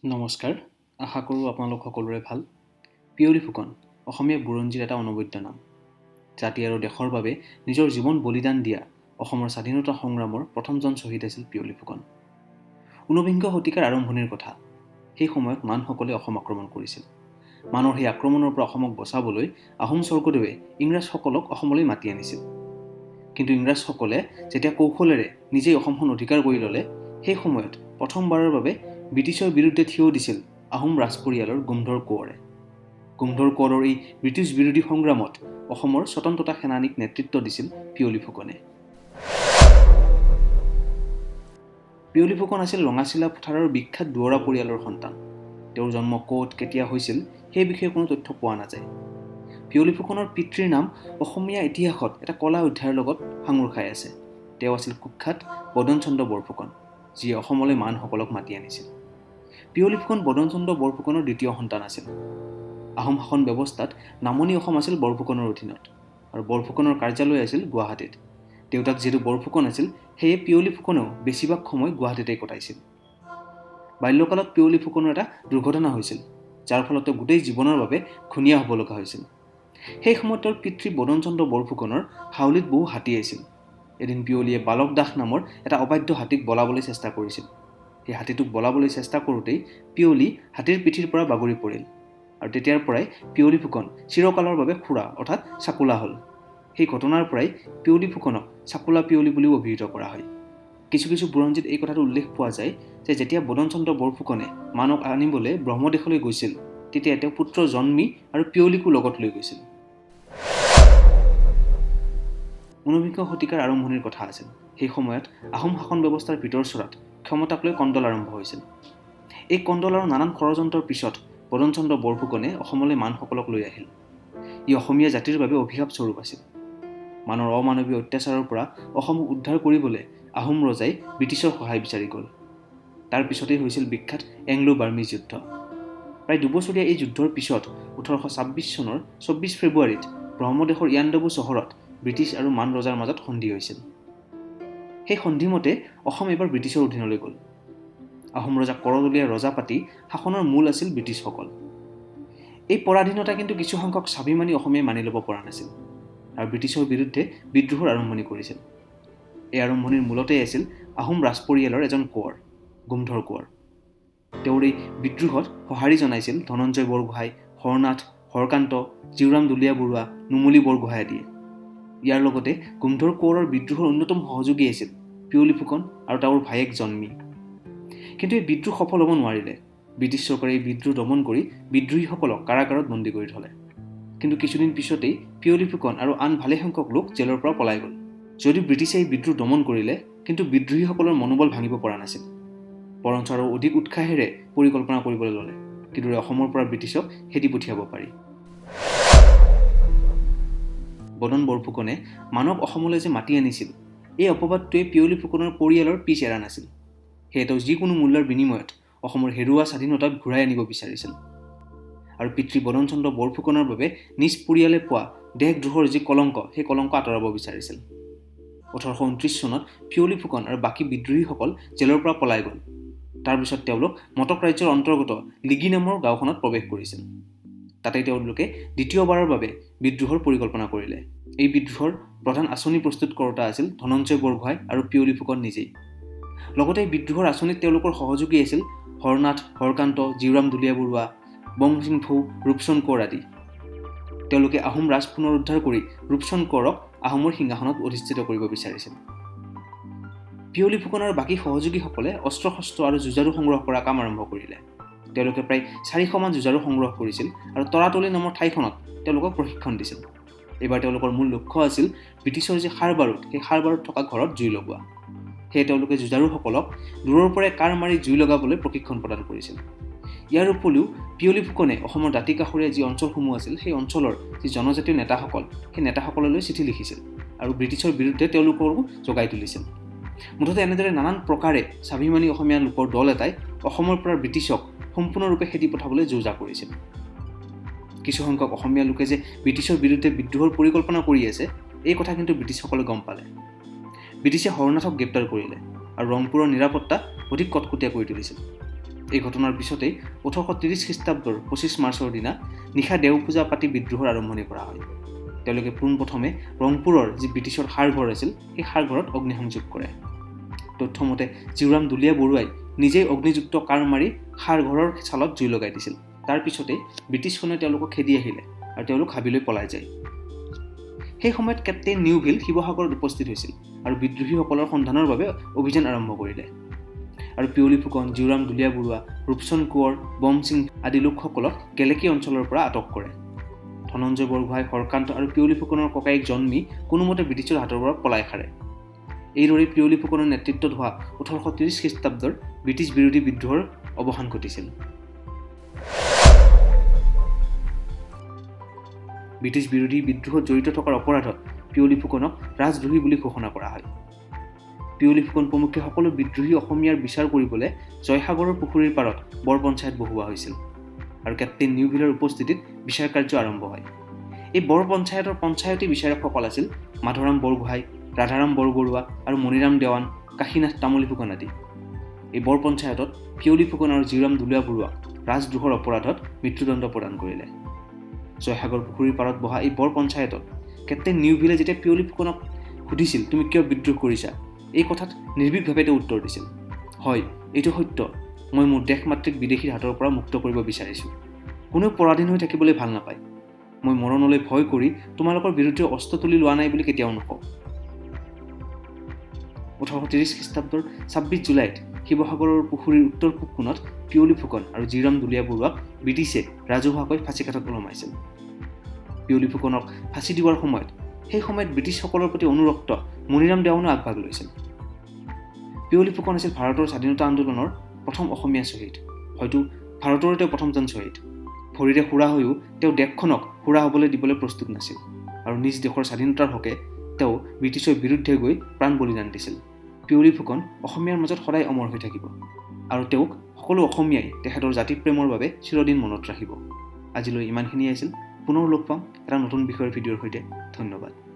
নমস্কাৰ, আশা কৰোঁ আপোনালোক সকলোৰে ভাল। পিয়লি ফুকন অসমীয়া বুৰঞ্জীৰ এটা অনবদ্য নাম। জাতি আৰু দেশৰ বাবে নিজৰ জীৱন বলিদান দিয়া অসমৰ স্বাধীনতা সংগ্ৰামৰ প্ৰথমজন শ্বহীদ আছিল পিয়লি ফুকন। ঊনবিংশ শতিকাৰ আৰম্ভণিৰ কথা। সেই সময়ত মানসকলে অসম আক্ৰমণ কৰিছিল। মানৰ সেই আক্ৰমণৰ পৰা অসমক বচাবলৈ আহোম স্বৰ্গদেৱে ইংৰাজসকলক অসমলৈ মাতি আনিছিল। কিন্তু ইংৰাজসকলে যেতিয়া কৌশলেৰে নিজেই অসমখন অধিকাৰ কৰি ল'লে, সেই সময়ত প্ৰথমবাৰৰ বাবে ব্ৰিটিছৰ বিৰুদ্ধে থিয় দিছিল আহোম ৰাজ পৰিয়ালৰ গুমধৰ কোঁৱৰে। গুমধৰ কোঁৱৰৰ এই ব্ৰিটিছ বিৰোধী সংগ্ৰামত অসমৰ স্বতন্ত্ৰতা সেনানীক নেতৃত্ব দিছিল পিয়লি ফুকনে। পিয়লি ফুকন আছিল ৰঙাচিলা পথাৰৰ বিখ্যাত দুৱৰা পৰিয়ালৰ সন্তান। তেওঁৰ জন্ম ক'ত কেতিয়া হৈছিল সেই বিষয়ে কোনো তথ্য পোৱা নাযায়। পিয়লি ফুকনৰ পিতৃৰ নাম অসমীয়া ইতিহাসত এটা কলা অধ্যায়ৰ লগত সাঙুৰ খাই আছে। তেওঁ আছিল কুখ্যাত বদন চন্দ্ৰ বৰফুকন, যিয়ে অসমলৈ মানসকলক মাতি আনিছিল। পিয়লি ফুকন বদন চন্দ্ৰ বৰফুকনৰ দ্বিতীয় সন্তান আছিল। আহোম শাসন ব্যৱস্থাত নামনি অসম আছিল বৰফুকনৰ অধীনত, আৰু বৰফুকনৰ কাৰ্যালয় আছিল গুৱাহাটীত। দেউতাক যিহেতু বৰফুকন আছিল, সেয়ে পিয়লি ফুকনেও বেছিভাগ সময় গুৱাহাটীতেই কটাইছিল। বাল্যকালত পিয়লি ফুকনৰ এটা দুৰ্ঘটনা হৈছিল, যাৰ ফলত তেওঁ গোটেই জীৱনৰ বাবে ঘূণীয়া হ'ব লগা হৈছিল। সেই সময়ত তেওঁৰ পিতৃ বদন চন্দ্ৰ বৰফুকনৰ হাউলিত বহু হাতী আছিল। এদিন পিয়লিয়ে বালক দাস নামৰ এটা অবাধ্য হাতীক বলাবলৈ চেষ্টা কৰিছিল। সেই হাতীটোক বলাবলৈ চেষ্টা কৰোঁতেই পিয়লি হাতীৰ পিঠিৰ পৰা বাগৰি পৰিল, আৰু তেতিয়াৰ পৰাই পিয়লি ফুকন চিৰকালৰ বাবে খুৰা অৰ্থাৎ চাকুলা হ'ল। সেই ঘটনাৰ পৰাই পিয়লি ফুকনক চাকুলা পিয়লি বুলিও অভিহিত কৰা হয়। কিছু কিছু বুৰঞ্জীত এই কথাটো উল্লেখ পোৱা যায় যে যেতিয়া বদন চন্দ্ৰ বৰফুকনে মানক আনিবলৈ ব্ৰহ্মদেশলৈ গৈছিল, তেতিয়া তেওঁ পুত্ৰ জন্মী আৰু পিয়লিকো লগত লৈ গৈছিল। ঊনবিংশ শতিকাৰ আৰম্ভণিৰ কথা আছিল। সেই সময়ত আহোম শাসন ব্যৱস্থাৰ ভিতৰচৰাত ক্ষমতাক লৈ কণ্ডল আৰম্ভ হৈছিল। এই কণ্ডল আৰু নানান ষড়যন্ত্ৰৰ পিছত বদন চন্দ্ৰ বৰফুকনে অসমলৈ মানসকলক লৈ আহিল। ই অসমীয়া জাতিৰ বাবে অভিশাপ স্বৰূপ আছিল। মানৰ অমানৱীয় অত্যাচাৰৰ পৰা অসমক উদ্ধাৰ কৰিবলৈ আহোম ৰজাই ব্ৰিটিছৰ সহায় বিচাৰি গ'ল। তাৰ পিছতেই হৈছিল বিখ্যাত এংলো বাৰ্মিজ যুদ্ধ। প্ৰায় দুবছৰীয়া এই যুদ্ধৰ পিছত 1826 চনৰ 24 ফেব্ৰুৱাৰীত ব্ৰহ্মদেশৰ ইয়াণ্ডাবু চহৰত ব্ৰিটিছ আৰু মান ৰজাৰ মাজত সন্ধি হৈছিল। সেই সন্ধিমতে অসম এবাৰ ব্ৰিটিছৰ অধীনলৈ গ'ল। আহোম ৰজা কৰতলীয়া ৰজা পাতি শাসনৰ মূল আছিল ব্ৰিটিছসকল। এই পৰাধীনতা কিন্তু কিছুসংখ্যক স্বাভিমানী অসমীয়াই মানি ল'ব পৰা নাছিল, আৰু ব্ৰিটিছৰ বিৰুদ্ধে বিদ্ৰোহৰ আৰম্ভণি কৰিছিল। এই আৰম্ভণিৰ মূলতেই আছিল আহোম ৰাজ পৰিয়ালৰ এজন কোঁৱৰ, গুমধৰ কোঁৱৰ। তেওঁৰ এই বিদ্ৰোহত সঁহাৰি জনাইছিল ধনঞ্জয় বৰগোহাঁই, হৰনাথ, হৰকান্ত, জীউৰাম দুলীয়া বৰুৱা, নুমলী বৰগোহাঁই আদিয়ে। ইয়াৰ লগতে গুমধৰ কোঁৱৰৰ বিদ্ৰোহৰ অন্যতম সহযোগী আছিল পিয়লি ফুকন আৰু তেওঁৰ ভায়েক জন্মী। কিন্তু এই বিদ্ৰোহ সফল হ'ব নোৱাৰিলে। ব্ৰিটিছ চৰকাৰে এই বিদ্ৰোহ দমন কৰি বিদ্ৰোহীসকলক কাৰাগাৰত বন্দী কৰি থ'লে। কিন্তু কিছুদিন পিছতেই পিয়লি ফুকন আৰু আন ভালেসংখ্যক লোক জেলৰ পৰা পলাই গ'ল। যদিও ব্ৰিটিছে এই বিদ্ৰোহ দমন কৰিলে, কিন্তু বিদ্ৰোহীসকলৰ মনোবল ভাঙিব পৰা নাছিল। বৰঞ্চ আৰু অধিক উৎসাহেৰে পৰিকল্পনা কৰিবলৈ ল'লে, কিদৰে অসমৰ পৰা ব্ৰিটিছক খেদি পঠিয়াব পাৰি। বদন বৰফুকনে মানক অসমলৈ যে মাতি আনিছিল, এই অপবাদটোৱে পিয়লি ফুকনৰ পৰিয়ালৰ পিছ এৰা নাছিল। সেয়ে তেওঁ যিকোনো মূল্যৰ বিনিময়ত অসমৰ হেৰুৱা স্বাধীনতাক ঘূৰাই আনিব বিচাৰিছিল। আৰু পিতৃ বদন চন্দ্ৰ বৰফুকনৰ বাবে নিজ পৰিয়ালে পোৱা দেশদ্ৰোহৰ যি কলংক, সেই কলংক আঁতৰাব বিচাৰিছিল। 1829 চনত পিয়লি ফুকন আৰু বাকী বিদ্ৰোহীসকল জেলৰ পৰা পলাই গ'ল। তাৰপিছত তেওঁলোক মটক ৰাজ্যৰ অন্তৰ্গত লিগি নামৰ গাঁওখনত প্ৰৱেশ কৰিছিল। তাতে তেওঁলোকে দ্বিতীয়বাৰৰ বাবে বিদ্ৰোহৰ পৰিকল্পনা কৰিলে। এই বিদ্ৰোহৰ প্ৰধান আঁচনি প্ৰস্তুত কৰোঁতা আছিল ধনঞ্জয় বৰগোহাঁই আৰু পিয়লি ফুকন নিজেই। লগতে এই বিদ্ৰোহৰ আঁচনিত তেওঁলোকৰ সহযোগী আছিল হৰনাথ, হৰকান্ত, জীউৰাম দুলীয়া বৰুৱা, বংচিংফু, ৰূপচন্দ কোঁৱৰ আদি। তেওঁলোকে আহোম ৰাজ পুনৰুদ্ধাৰ কৰি ৰূপচন্দ কোঁৱৰক আহোমৰ সিংহাসনত অধিষ্ঠিত কৰিব বিচাৰিছিল। পিয়লি ফুকন আৰু বাকী সহযোগীসকলে অস্ত্ৰ শস্ত্ৰ আৰু যুঁজাৰু সংগ্ৰহ কৰা কাম আৰম্ভ কৰিলে। তেওঁলোকে প্ৰায় 400 মান যুঁজাৰু সংগ্ৰহ কৰিছিল আৰু তৰাতলি নামৰ ঠাইখনত তেওঁলোকক প্ৰশিক্ষণ দিছিল। এইবাৰ তেওঁলোকৰ মূল লক্ষ্য আছিল ব্ৰিটিছৰ যি সাৰ বাৰুদ, সেই সাৰ বাৰুদ থকা ঘৰত জুই লগোৱা। সেয়ে তেওঁলোকে যুঁজাৰুসকলক দূৰৰ পৰাই কাঁড় মাৰি জুই লগাবলৈ প্ৰশিক্ষণ প্ৰদান কৰিছিল। ইয়াৰ উপৰিও পিয়লি ফুকনে অসমৰ দাঁতি কাষৰীয়া যি অঞ্চলসমূহ আছিল, সেই অঞ্চলৰ যি জনজাতীয় নেতাসকল, সেই নেতাসকললৈ চিঠি লিখিছিল আৰু ব্ৰিটিছৰ বিৰুদ্ধে তেওঁলোককো জগাই তুলিছিল। মুঠতে এনেদৰে নানান প্ৰকাৰে স্বাভিমানী অসমীয়া লোকৰ দল এটাই অসমৰ পৰা ব্ৰিটিছক সম্পূৰ্ণৰূপে খেদি পঠাবলৈ যো-জা কৰিছিল। কিছুসংখ্যক অসমীয়া লোকে যে ব্ৰিটিছৰ বিৰুদ্ধে বিদ্ৰোহৰ পৰিকল্পনা কৰি আছে, এই কথা কিন্তু ব্ৰিটিছসকলে গম পালে। ব্ৰিটিছে হৰনাথক গ্ৰেপ্তাৰ কৰিলে আৰু ৰংপুৰৰ নিৰাপত্তা অধিক কটকটীয়া কৰি তুলিছিল। এই ঘটনাৰ পিছতেই 1830 খ্ৰীষ্টাব্দৰ 25 মাৰ্চৰ দিনা নিশা দেও পূজা পাতি বিদ্ৰোহৰ আৰম্ভণি কৰা হয়। তেওঁলোকে পোনপ্ৰথমে ৰংপুৰৰ যি ব্ৰিটিছৰ সাৰঘৰ আছিল সেই সাৰঘৰত অগ্নিসংযোগ কৰে। তথ্যমতে জীউৰাম দুলীয়া বৰুৱাই নিজেই অগ্নিযুক্ত কাৰ মাৰি সাৰঘৰৰ ছালত জুই লগাই দিছিল। তাৰ পিছতেই ব্ৰিটিছখনে তেওঁলোকক খেদি আহিলে আৰু তেওঁলোক হাবিলৈ পলাই যায়। সেই সময়ত কেপ্টেইন নিউভিল শিৱসাগৰত উপস্থিত হৈছিল আৰু বিদ্ৰোহীসকলৰ সন্ধানৰ বাবে অভিযান আৰম্ভ কৰিলে। আৰু পিয়লি ফুকন, জীউৰাম দুলীয়া বৰুৱা, ৰূপচন্দ কোঁৱৰ, বম সিং আদি লোকসকলক গেলেকী অঞ্চলৰ পৰা আটক কৰে। ধনঞ্জয় বৰগোহাঁই, হৰকান্ত আৰু পিয়লি ফুকনৰ ককায়েক জন্মী কোনোমতে ব্ৰিটিছৰ হাতৰ পৰা পলাই সাৰে। এইদৰে পিয়লি ফুকনৰ নেতৃত্বত হোৱা 1830 খ্ৰীষ্টাব্দৰ ব্ৰিটিছ বিৰোধী বিদ্ৰোহৰ অৱসান ঘটিছিল। ব্ৰিটিছ বিৰোধী বিদ্ৰোহত জড়িত থকাৰ অপৰাধত পিয়লি ফুকনক ৰাজদ্ৰোহী বুলি ঘোষণা কৰা হয়। পিয়লি ফুকন প্ৰমুখ্যে সকলো বিদ্ৰোহী অসমীয়াৰ বিচাৰ কৰিবলৈ জয়সাগৰৰ পুখুৰীৰ পাৰত বৰ পঞ্চায়ত বহুওৱা হৈছিল আৰু কেপ্টেইন নিউভিলৰ উপস্থিতিত বিচাৰ কাৰ্য আৰম্ভ হয়। এই বৰ পঞ্চায়তৰ পঞ্চায়তী বিচাৰকসকল আছিল মাধৰাম বৰগোহাঁই, ৰাধাৰাম বৰবৰুৱা আৰু মণিৰাম দেৱান, কাশীনাথ তামুলী ফুকন আদি। এই বৰ পঞ্চায়তত পিয়লি ফুকন আৰু জীউৰাম দুলীয়া বৰুৱাক ৰাজদ্ৰোহৰ অপৰাধত মৃত্যুদণ্ড প্ৰদান কৰিলে। জয়সাগৰ পুখুৰীৰ পাৰত বহা এই বৰ পঞ্চায়তত কেপ্টেইন নিউভিলে যেতিয়া পিয়লি ফুকনক সুধিছিল তুমি কিয় বিদ্ৰোহ কৰিছা, এই কথাত নিৰ্ভীকভাৱে তেওঁ উত্তৰ দিছিল, হয় এইটো সত্য, মই মোৰ দেশ মাতৃক বিদেশীৰ হাতৰ পৰা মুক্ত কৰিব বিচাৰিছোঁ। কোনেও পৰাধীন হৈ থাকিবলৈ ভাল নাপায়। মই মৰণলৈ ভয় কৰি তোমালোকৰ বিৰুদ্ধে অস্ত্ৰ তুলি লোৱা নাই বুলি কেতিয়াও নকওঁ। 1830 খ্ৰীষ্টাব্দৰ 26 জুলাইত শিৱসাগৰৰ পুখুৰীৰ উত্তৰ পূব কোণত পিয়লি ফুকন আৰু জীউৰাম দুলীয়া বৰুৱাক ব্ৰিটিছে ৰাজহুৱাকৈ ফাঁচীকাঠত ওলমাইছিল। পিয়লি ফুকনক ফাঁচি দিয়াৰ সময়ত সেই সময়ত ব্ৰিটিছসকলৰ প্ৰতি অনুৰক্ত মণিৰাম দেৱানো আগভাগ লৈছিল। পিয়লি ফুকন আছিল ভাৰতৰ স্বাধীনতা আন্দোলনৰ প্ৰথম অসমীয়া শ্বহীদ, হয়তো ভাৰতৰে তেওঁ প্ৰথমজন শ্বহীদ। ভৰিৰে সুৰা হৈও তেওঁ দেশখনক সুৰা হ'বলৈ দিবলৈ প্ৰস্তুত নাছিল আৰু নিজ দেশৰ স্বাধীনতাৰ হকে তেওঁ ব্ৰিটিছৰ বিৰুদ্ধে গৈ প্ৰাণ বলিদান দিছিল। পিয়লি ফুকন অসমীয়াৰ মাজত সদায় অমৰ হৈ থাকিব আৰু তেওঁক সকলো অসমীয়াই তেখেতৰ জাতিপ্ৰেমৰ বাবে চিৰদিন মনত ৰাখিব। আজিলৈ ইমানখিনিয়ে আছিল। পুনৰ লগ পাম এটা নতুন বিষয়ৰ ভিডিঅ'ৰ সৈতে। ধন্যবাদ।